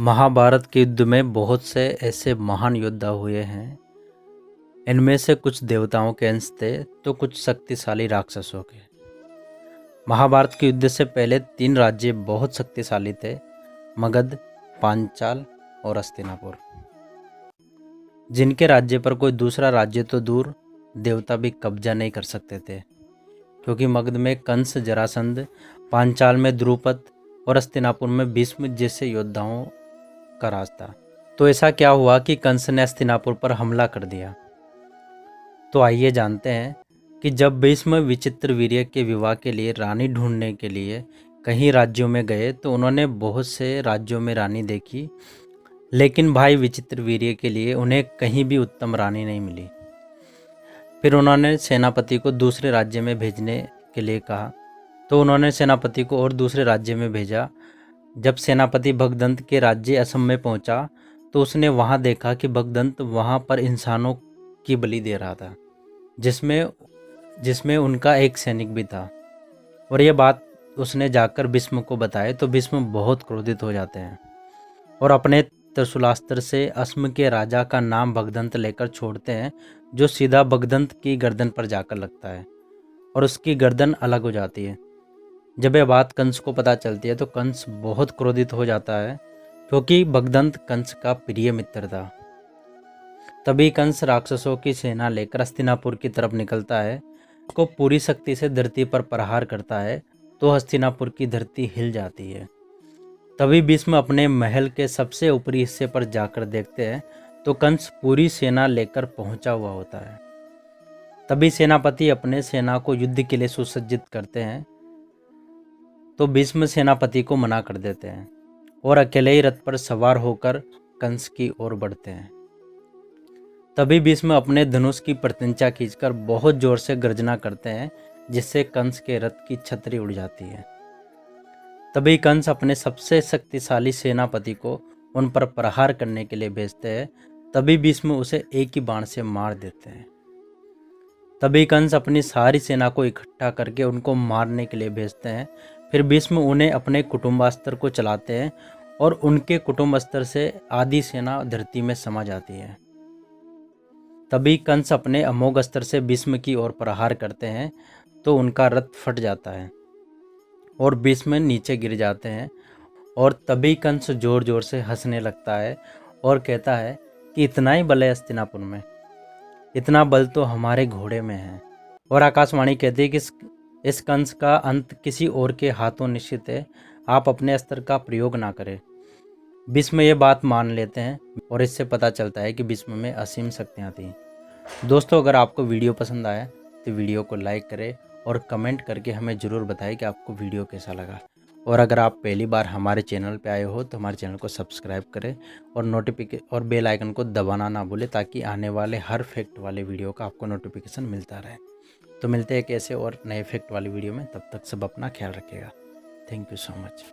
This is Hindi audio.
महाभारत के युद्ध में बहुत से ऐसे महान योद्धा हुए हैं। इनमें से कुछ देवताओं के अंश थे तो कुछ शक्तिशाली राक्षसों के। महाभारत के युद्ध से पहले 3 राज्य बहुत शक्तिशाली थे: मगध, पांचाल और हस्तिनापुर। जिनके राज्य पर कोई दूसरा राज्य तो दूर, देवता भी कब्जा नहीं कर सकते थे, क्योंकि मगध में कंस, जरासंध, पांचाल में द्रुपद और हस्तिनापुर में भीष्म जैसे योद्धाओं का राज था। तो ऐसा क्या हुआ कि कंस ने हस्तिनापुर पर हमला कर दिया? तो आइए जानते हैं कि जब भीष्म विचित्रवीर्य के विवाह के लिए रानी ढूंढने के लिए कई राज्यों में गए तो उन्होंने बहुत से राज्यों में रानी देखी, लेकिन भाई विचित्रवीर्य के लिए उन्हें कहीं भी उत्तम रानी नहीं मिली। फिर उन्होंने सेनापति को दूसरे राज्य में भेजने के लिए कहा, तो उन्होंने सेनापति को और दूसरे राज्य में भेजा। जब सेनापति भगदंत के राज्य असम में पहुंचा तो उसने वहां देखा कि भगदंत वहां पर इंसानों की बलि दे रहा था, जिसमें उनका एक सैनिक भी था। और यह बात उसने जाकर भीष्म को बताई तो भीष्म बहुत क्रोधित हो जाते हैं और अपने त्रिशूलास्त्र से असम के राजा का नाम भगदंत लेकर छोड़ते हैं, जो सीधा भगदंत की गर्दन पर जाकर लगता है और उसकी गर्दन अलग हो जाती है। जब यह बात कंस को पता चलती है तो कंस बहुत क्रोधित हो जाता है, क्योंकि भगदंत कंस का प्रिय मित्र था। तभी कंस राक्षसों की सेना लेकर हस्तिनापुर की तरफ निकलता है, को पूरी शक्ति से धरती पर प्रहार करता है तो हस्तिनापुर की धरती हिल जाती है। तभी भीष्म अपने महल के सबसे ऊपरी हिस्से पर जाकर देखते हैं तो कंस पूरी सेना लेकर पहुंचा हुआ होता है। तभी सेनापति अपने सेना को युद्ध के लिए सुसज्जित करते हैं, तो भीष्म सेनापति को मना कर देते हैं और अकेले ही रथ पर सवार होकर कंस की ओर बढ़ते हैं। तभी भीष्म अपने धनुष की प्रतिंचा खींचकर बहुत जोर से गर्जना करते हैं, जिससे कंस के रथ की छतरी उड़ जाती है। तभी कंस अपने सबसे शक्तिशाली सेनापति को उन पर प्रहार करने के लिए भेजते हैं। तभी भीष्म उसे एक ही बाण से मार देते हैं। तभी कंस अपनी सारी सेना को इकट्ठा करके उनको मारने के लिए भेजते हैं। फिर भीष्म उन्हें अपने कुटुंबास्त्र को चलाते हैं और उनके कुटुंबास्त्र से आधी सेना धरती में समा जाती है। तभी कंस अपने अमोघ अस्त्र से भीष्म की ओर प्रहार करते हैं तो उनका रथ फट जाता है और भीष्म नीचे गिर जाते हैं। और तभी कंस जोर जोर से हंसने लगता है और कहता है कि इतना ही बल है हस्तिनापुर में, इतना बल तो हमारे घोड़े में है। और आकाशवाणी कहती है कि इस कंस का अंत किसी और के हाथों निश्चित है, आप अपने अस्त्र का प्रयोग ना करें। भीष्म ये बात मान लेते हैं और इससे पता चलता है कि भीष्म में असीम शक्तियाँ थीं। दोस्तों, अगर आपको वीडियो पसंद आया तो वीडियो को लाइक करें और कमेंट करके हमें ज़रूर बताएं कि आपको वीडियो कैसा लगा। और अगर आप पहली बार हमारे चैनल पर आए हो तो हमारे चैनल को सब्सक्राइब करें और बेल आइकन को दबाना ना भूलें, ताकि आने वाले हर फैक्ट वाले वीडियो का आपको नोटिफिकेशन मिलता रहे। तो मिलते हैं एक ऐसे और नए फैक्ट वाली वीडियो में, तब तक सब अपना ख्याल रखिएगा। Thank you so much.